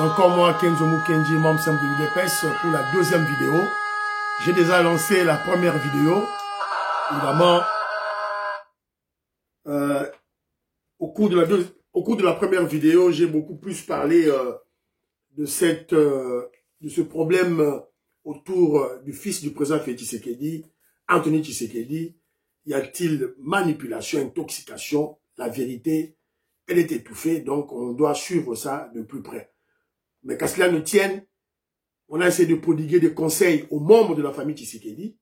C'est encore moi, Kenzo Mukenji, membre simple de l'UDPS, pour la deuxième vidéo. J'ai déjà lancé la première vidéo. Évidemment, au cours de la première vidéo, j'ai beaucoup plus parlé de ce problème autour du fils du président Félix Tshisekedi, Anthony Tshisekedi. Y a-t-il manipulation, intoxication? La vérité, elle est étouffée, donc on doit suivre ça de plus près. Mais qu'à cela ne tienne, on a essayé de prodiguer des conseils aux membres de la famille Tshisekedi.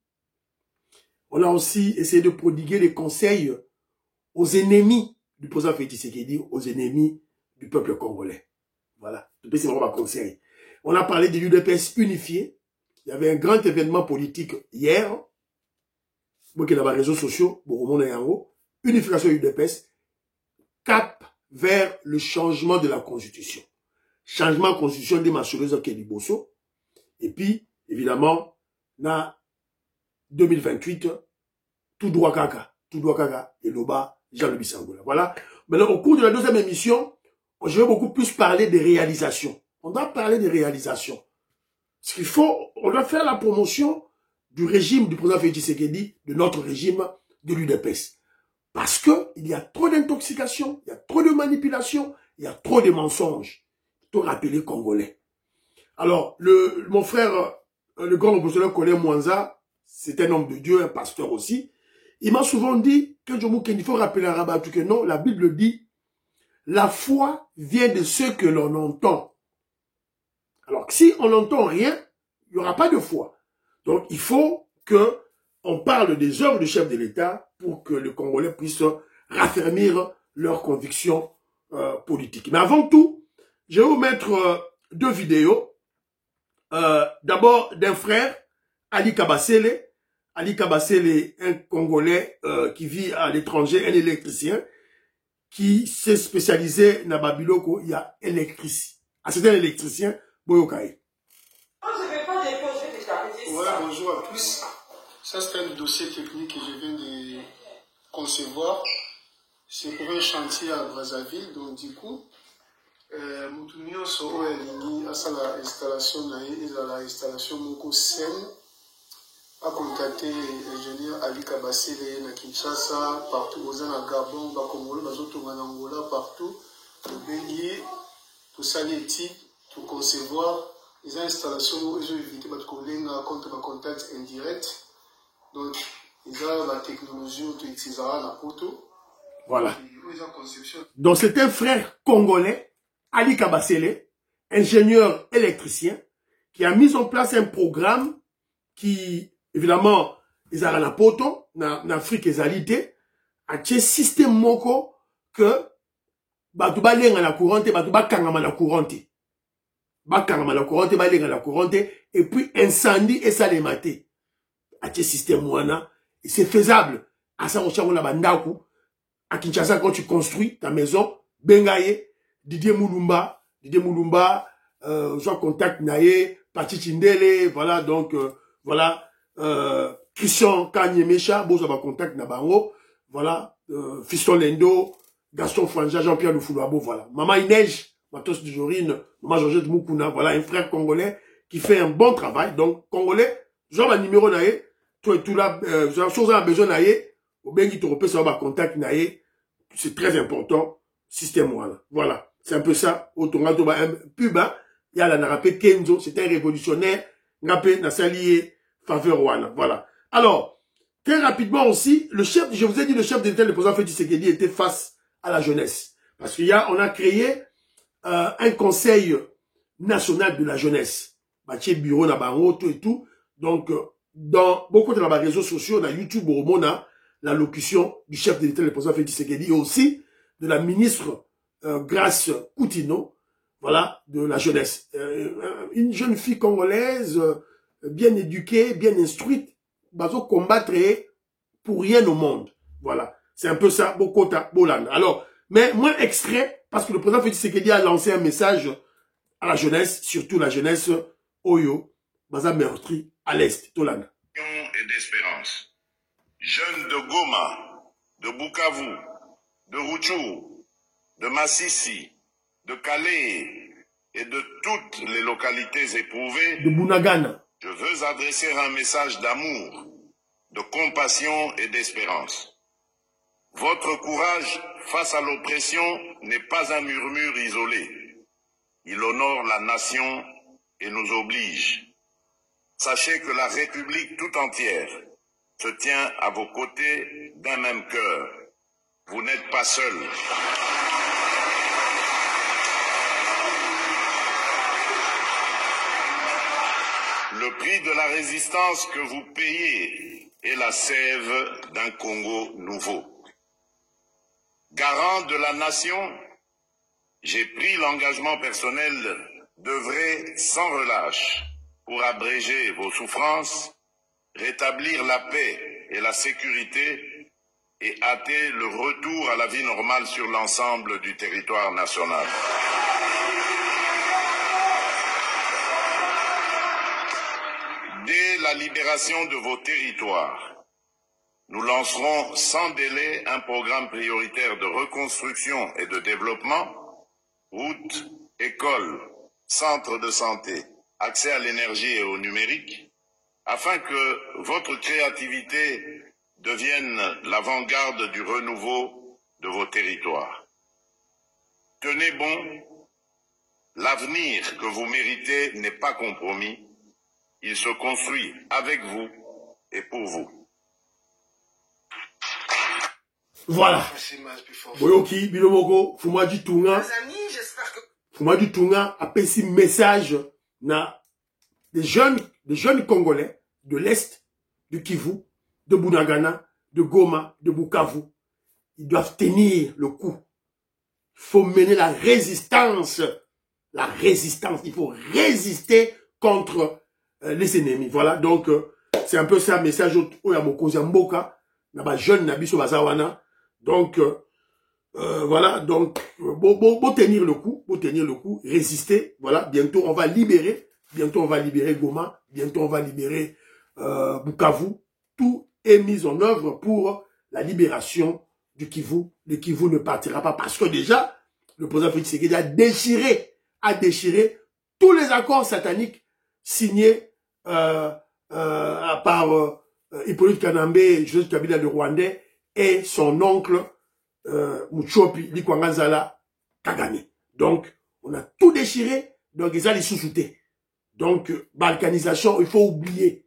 On a aussi essayé de prodiguer des conseils aux ennemis du président Félix Tshisekedi, aux ennemis du peuple congolais. Voilà, c'est vraiment un conseil. On a parlé de l'UDPS unifié. Il y avait un grand événement politique hier. Moi qui est dans les réseaux sociaux, unification UDPS, cap vers le changement de la constitution. Changement de constitution des Machuleuse Keliboso. Et puis, évidemment, na 2028, tout droit kaka, et Loba, Jean-Louis Sangola. Voilà. Maintenant, au cours de la deuxième émission, je vais beaucoup plus parler des réalisations. On doit parler des réalisations. Ce qu'il faut, on doit faire la promotion du régime du président Félix Tshisekedi, de notre régime de l'UDPS. Parce que il y a trop d'intoxication, il y a trop de manipulation, il y a trop de mensonges. Il faut rappeler Congolais. Alors, mon frère, le grand oppositeur Colin Mwanza, c'est un homme de Dieu, un pasteur aussi. Il m'a souvent dit que il faut rappeler à Rabatou que non, la Bible dit, la foi vient de ce que l'on entend. Alors, si on n'entend rien, il n'y aura pas de foi. Donc, il faut que on parle des œuvres du chef de l'État pour que les Congolais puissent raffermir leurs convictions politiques. Mais avant tout, je vais vous mettre deux vidéos. D'abord, d'un frère, Ali Kabasele. Ali Kabasele, un Congolais qui vit à l'étranger, un électricien, qui s'est spécialisé dans Babiloko, il y a électricien. Ah, c'est un électricien, Boyokaï. Voilà, bonjour à tous. Ça, c'est un dossier technique que je viens de concevoir. C'est pour un chantier à Brazzaville, donc du coup, Moutounio Soro Elini a sa installation, la installation Moko Sen a contacté l'ingénieur Ali Kabasele na Kinshasa, partout aux Anna Gabon, Bakomolo, Bazotonga Angola, partout, au Bengi, tout ça l'éthique, tout concevoir. Les installations, ils ont évité de contre un contact indirect. Donc, ils ont la technologie utilisée à la photo. Voilà. Donc, c'est un frère congolais, Ali Kabasele, ingénieur électricien, qui a mis en place un programme qui, évidemment, ils ont la poto, en Afrique, ils ont l'idée, à un système moko que, batouba lenga la courante, batouba kangama la courante. Bakangama la courante, balenga la courante, et puis incendie et ça les maté. À ce système wana, et c'est faisable. À ça, on cherche la bandaku. À Kinshasa, quand tu construis ta maison, Bengaye, Didier Moulumba, soit contact Naye, Pati Chindele, voilà, donc, voilà, Christian Kanyemecha, Bozo va contact Nabango, voilà, Fiston Lendo, Gaston Franja, Jean-Pierre Lufuloabo, voilà. Maman Inej, Matos de Jorine, Maman Georgette Moukouna, voilà, un frère congolais qui fait un bon travail. Donc, congolais, genre un numéro naïe, tout là, chose à besoin naïe, au bien qui te repère sur ma contact naïe, c'est très important, système voilà. C'est un peu ça, au Tonga, un pub, il y a la narapé Kenzo, c'est un révolutionnaire, napé, Nassalié, faveur wana, voilà. Alors, très rapidement aussi, le chef, je vous ai dit, le chef de l'État, le président Félix Tshisekedi était face à la jeunesse. Parce qu'il y a, on a créé, un conseil national de la jeunesse. Bâti bureau na bango, tout et tout. Donc, dans beaucoup de réseaux sociaux, dans YouTube, on a l'allocution du chef de l'État, le président Félix Tshisekedi, et aussi de la ministre Grace Koutino, voilà, de la jeunesse. Une jeune fille congolaise, bien éduquée, bien instruite, bazo combattre pour rien au monde. Voilà. C'est un peu ça, Bokota, Boland. Alors, mais moins extrait, parce que le président Félix Tshisekedi a lancé un message à la jeunesse, surtout la jeunesse Oyo, baza meurtri à l'Est, Tolanda. Et d'espérance. Jeunes de Goma, de Bukavu, de Rutshuru, de Massissi, de Calais et de toutes les localités éprouvées de Bunagana. Je veux adresser un message d'amour, de compassion et d'espérance. Votre courage face à l'oppression n'est pas un murmure isolé. Il honore la nation et nous oblige. Sachez que la République tout entière se tient à vos côtés d'un même cœur. Vous n'êtes pas seuls. Le prix de la résistance que vous payez est la sève d'un Congo nouveau. Garant de la nation, j'ai pris l'engagement personnel d'œuvrer sans relâche pour abréger vos souffrances, rétablir la paix et la sécurité et hâter le retour à la vie normale sur l'ensemble du territoire national. Dès la libération de vos territoires, nous lancerons sans délai un programme prioritaire de reconstruction et de développement, routes, écoles, centres de santé, accès à l'énergie et au numérique, afin que votre créativité devienne l'avant-garde du renouveau de vos territoires. Tenez bon, l'avenir que vous méritez n'est pas compromis, il se construit avec vous et pour vous. Voilà. Boyoki, Bilomoko, Fumadi Tunga. Fumadi Tunga a passé un message na des jeunes Congolais de l'Est, de Kivu, de Bunagana, de Goma, de Bukavu. Ils doivent tenir le coup. Il faut mener la résistance. La résistance. Il faut résister contre les ennemis. Voilà. Donc, c'est un peu ça, message au Yamoko Zamboka. Naba jeune Nabiso Bazawana. Donc, voilà. Donc, bon tenir le coup. Bon tenir le coup. Résister. Voilà. Bientôt, on va libérer. Bientôt, on va libérer Goma. Bientôt, on va libérer Bukavu. Tout est mis en œuvre pour la libération du Kivu. Le Kivu ne partira pas parce que déjà, le président Félix Tshisekedi a déchiré tous les accords sataniques signés par Hippolyte Kanambe, Joseph Kabila le Rwandais et son oncle Muchopi Likwanganzala Kagame. Donc, on a tout déchiré, donc ils ont les sous-soutés. Donc, balkanisation, il faut oublier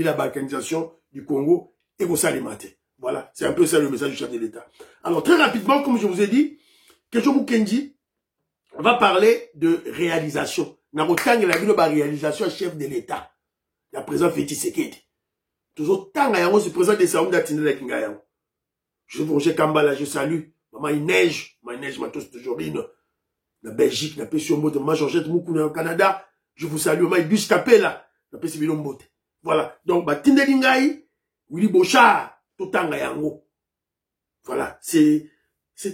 la balkanisation du Congo et qu'on s'alimente. Voilà, c'est un peu ça le message du chef de l'État. Alors, très rapidement, comme je vous ai dit, Keshomu Kendi va parler de réalisation. Namotang la ville de réalisation chef de l'État. La président Félix Tshisekedi. Toujours tant à ce président de Saoum d'Atine la Kingayan. Je vous Kambala, je salue. Maman, il neige, ma tous toujours une. La Belgique, la Pession Mote, maman Georgette Moukouna au Canada. Je vous salue, maman, il bus tapé là. La Pession Mote. Voilà. Donc, Batinde Lingaï, Willy Bochard, Totanga Yango. Voilà. C'est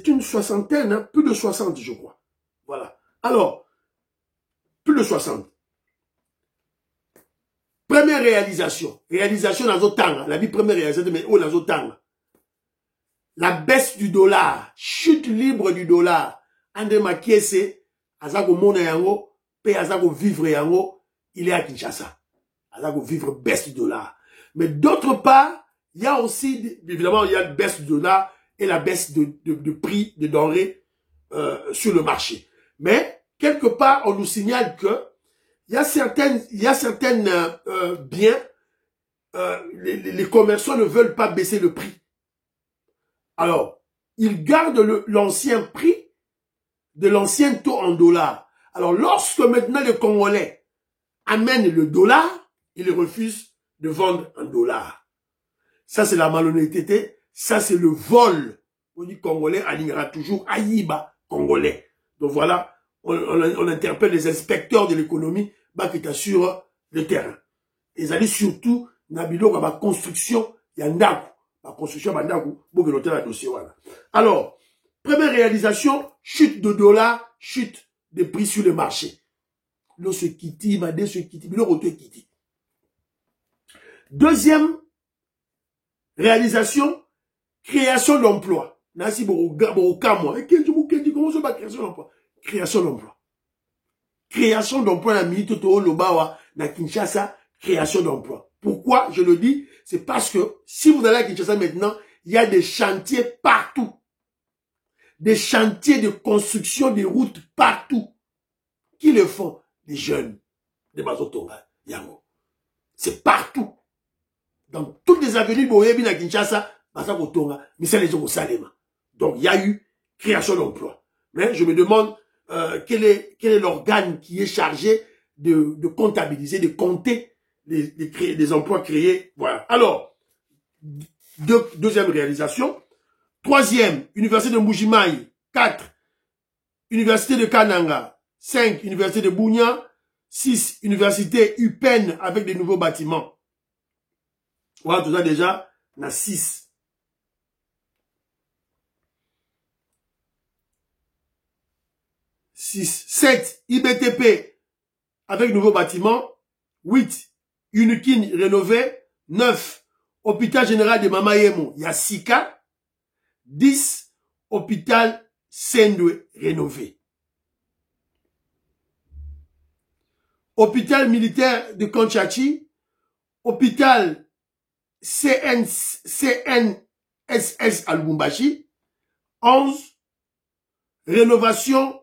une soixantaine, hein, plus de 60, je crois. Voilà. Alors, plus de 60. Première réalisation. Réalisation dans Zotanga. La vie première réalisation, mais où dans Zotanga. La baisse du dollar. Chute libre du dollar. André Makiese, Azako Mona Yango, Pe Azako vivre Yango, il est à Kinshasa. Azako vivre baisse du dollar. Mais d'autre part, il y a aussi, évidemment, il y a la baisse du dollar et la baisse de prix de denrées sur le marché. Mais, quelque part, on nous signale que il y a certaines biens, les commerçants ne veulent pas baisser le prix. Alors, ils gardent l'ancien prix de l'ancien taux en dollars. Alors, lorsque maintenant les Congolais amènent le dollar, ils refusent de vendre en dollars. Ça, c'est la malhonnêteté. Ça, c'est le vol. On dit Congolais, alignera toujours Aïba, Congolais. Donc voilà, on interpelle les inspecteurs de l'économie qui t'assurent le terrain. Ils allaient surtout, Nabilo, la construction, il y a Ndaku. La construction, il y a Ndaku, pour que le dossier, voilà. Alors, première réalisation, chute de dollars, chute des prix sur le marché. L'eau se quitte, Madé se quitte, l'eau retourne quitte. Deuxième réalisation, création d'emploi. Nasi Borokamwa. Et comment se bat création d'emploi? Création d'emploi. création d'emploi na Mini Toto Lobawa, na Kinshasa, création d'emploi. Pourquoi je le dis? C'est parce que si vous allez à Kinshasa maintenant, il y a des chantiers partout. Des chantiers de construction des routes partout. Qui le font? Des jeunes. Des Bazotonga. Yango. C'est partout. Dans toutes les avenues de Kinshasa, Bazotonga, mais c'est les gens au Salema. Donc il y a eu création d'emploi. Mais je me demande quel est l'organe qui est chargé de comptabiliser, de compter les emplois créés. Voilà. Alors, deuxième réalisation. Troisième, Université de Mbujimayi. 4, Université de Kananga. 5, Université de Bunia. 6, Université UPenn avec des nouveaux bâtiments. Voilà, tout ça déjà, on a 6. 7, IBTP avec nouveaux bâtiments. 8, Unikin rénové. 9, Hôpital Général de Mamayemo, il y a 6 cas. 10, Hôpital Sendwe rénové. Hôpital militaire de Kanchachi, hôpital CNSS à Lubumbashi, 11, rénovation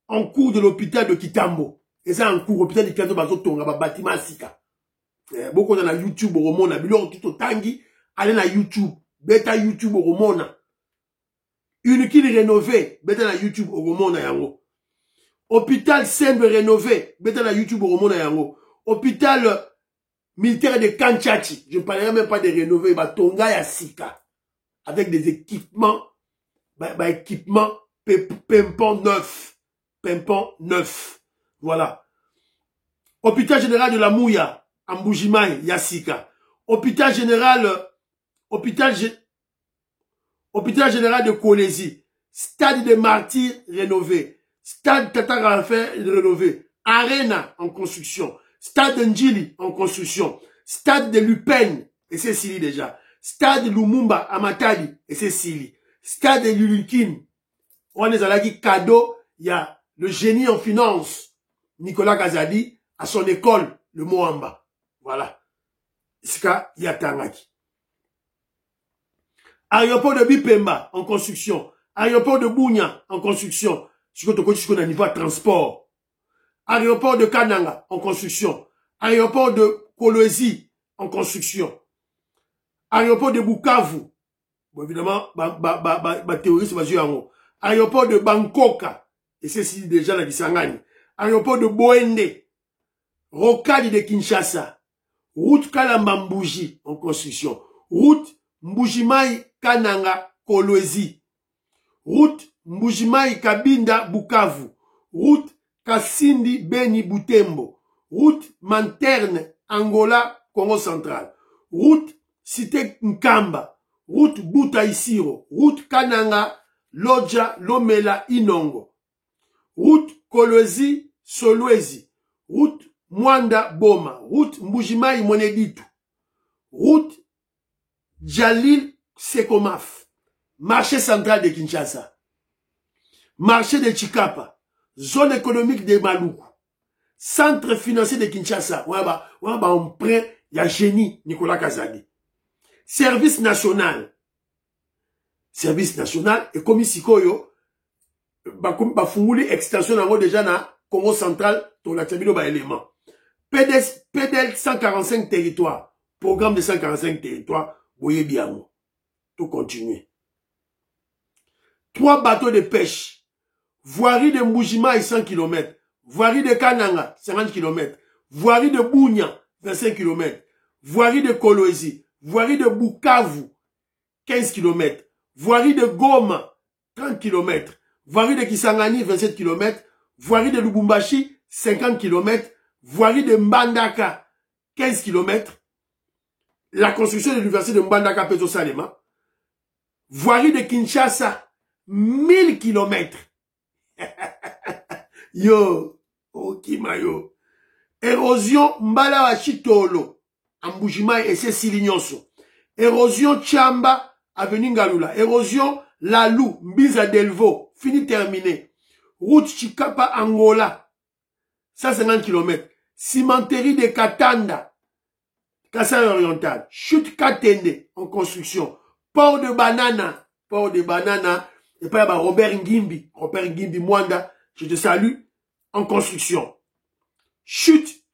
en cours de l'hôpital de Kitambo. Et ça en cours, hôpital de Kitambo, bazotonga, bâtiment sika. Beaucoup dans la YouTube, au Romona, bilor tout tangi, allez na YouTube, bêta YouTube au Romona. Une qui rénové, bêta na YouTube au Romona yango. Hôpital Sendwe rénové, bêta na YouTube au Romona yango. Hôpital militaire de Kanchachi, je ne parlerai même pas de rénover, Tonga ya Sika, avec des équipements, équipements pimpant neuf, voilà. Hôpital général de la Mouya, en Mbujimayi, ya Sika. Hôpital général de Kolezi, stade de Martyrs rénové, stade Tata Raphaël rénové, Arena en construction, stade de Njili en construction, stade de Lupen, et c'est Sili déjà, stade de Lumumba à Matadi, et c'est Sili, stade de Lulukin, on est à la cadeau, il y a le génie en finance, Nicolas Kazadi, à son école, le Moamba. Voilà. Iska Yatangaki. Aéroport de Bipemba en construction. Aéroport de Bunia en construction. Jusqu'au niveau de transport. Aéroport de Kananga en construction. Aéroport de Kolwezi en construction. Aéroport de Bukavu. Bon, évidemment, théorie, c'est basé en haut. Aéroport de Bangkoka. Et c'est ici déjà la Kisangani. Aéroport de Boende. Rocade de Kinshasa. Route Kalambambuji en construction. Route Mbujimayi Kananga Kolwezi. Route Mbujimayi Kabinda Bukavu. Route Kasindi Beni Butembo. Route Manterne Angola Congo Central. Route Cité Nkamba. Route Butaisiro. Route Kananga Lodja Lomela Inongo. Route Kolwezi Solwezi. Route Mwanda Boma. Route Mbujimayi Moneditu. Route Jalil Sekomaf. Marché central de Kinshasa. Marché de Chikapa. Zone économique de Maluku. Centre financier de Kinshasa. On prend, il y a génie Nicolas Kazadi. Service national. Service national. Et comme ici, funguli extension nango déjà na Congo central, ton la termino ba élément. PDL 145 territoires. Programme de 145 territoires. Voyez bien. Tout continuer. 3 bateaux de pêche. Voirie de Mbujimayi 100 km. Voirie de Kananga 50 km. Voirie de Bunia 25 km. Voirie de Kolwezi. Voirie de Bukavu 15 km. Voirie de Goma 30 km. Voirie de Kisangani 27 km. Voirie de Lubumbashi 50 km. Voirie de Mbandaka 15 km. La construction de l'université de Mbandaka Peto Salema. Voirie de Kinshasa 1000 km. Yo, Okimayo. Érosion Mbala Chitolo. Mbujimayi et c'est Silignonso. Érosion Chamba avenue Ngalula. Érosion Lalou Mbiza Delvo. Fini terminé. Route Chikapa Angola. 150 km. Cimenterie de Katanda, Kassai Oriental. Chute Katende, en construction. Port de Banana, et puis Robert Ngimbi, Mwanda, je te salue, en construction. Chute,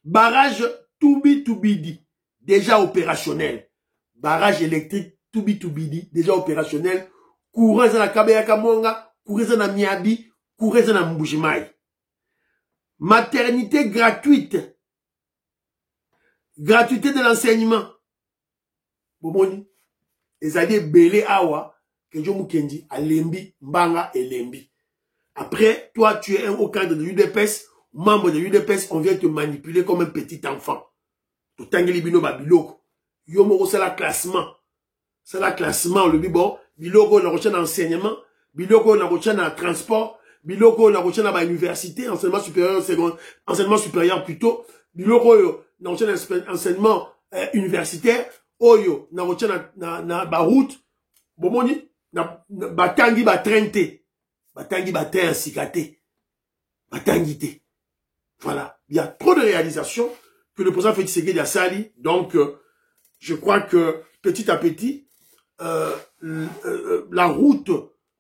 barrage Toubi-Toubidi, déjà opérationnel. Barrage électrique Toubi-Toubidi, déjà opérationnel. Courant dans la Kabeyaka Monga, courant dans la Miabi, courant dans la Mbujimai. Maternité gratuite. Gratuité de l'enseignement. Bomoni. Ezali belé awa, que je moukendi, à Lembi, Mbanga et Lembi. Après, toi, tu es au cadre de l'UDPS, membre de l'UDPS, on vient te manipuler comme un petit enfant. Tout tangeli bino babiloko. Yomoro, c'est la classement. C'est la classement, le bon. Biloko, on a reçu un enseignement. Biloko, on a reçu un transport. Biloko, on a reçu une université, enseignement supérieur plutôt. Biloko, on a reçu un enseignement universitaire. Oyo, on a reçu na route. Bomoni, batangi batrente. Batangi batin sikate. Batangi te. Voilà. Il y a trop de réalisations que le président Félix Tshisekedi a sali. Donc, je crois que petit à petit, la route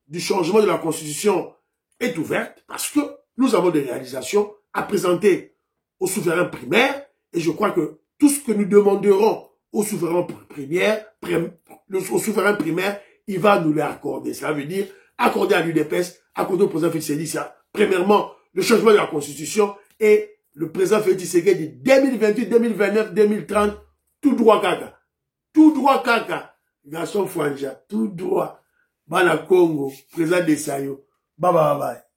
du changement de la Constitution est ouverte parce que nous avons des réalisations à présenter au souverain primaire et je crois que tout ce que nous demanderons au souverain primaire, il va nous l'accorder. Ça veut dire accorder à l'UDPS, accorder au président Félix Tshisekedi, premièrement, le changement de la Constitution et le président Félix Tshisekedi 2028, 2029, 2030, tout droit kaka. Tout droit kaka. Garçon Fwanja, tout droit. Bana Congo, président de Sayo. Bye bye bye.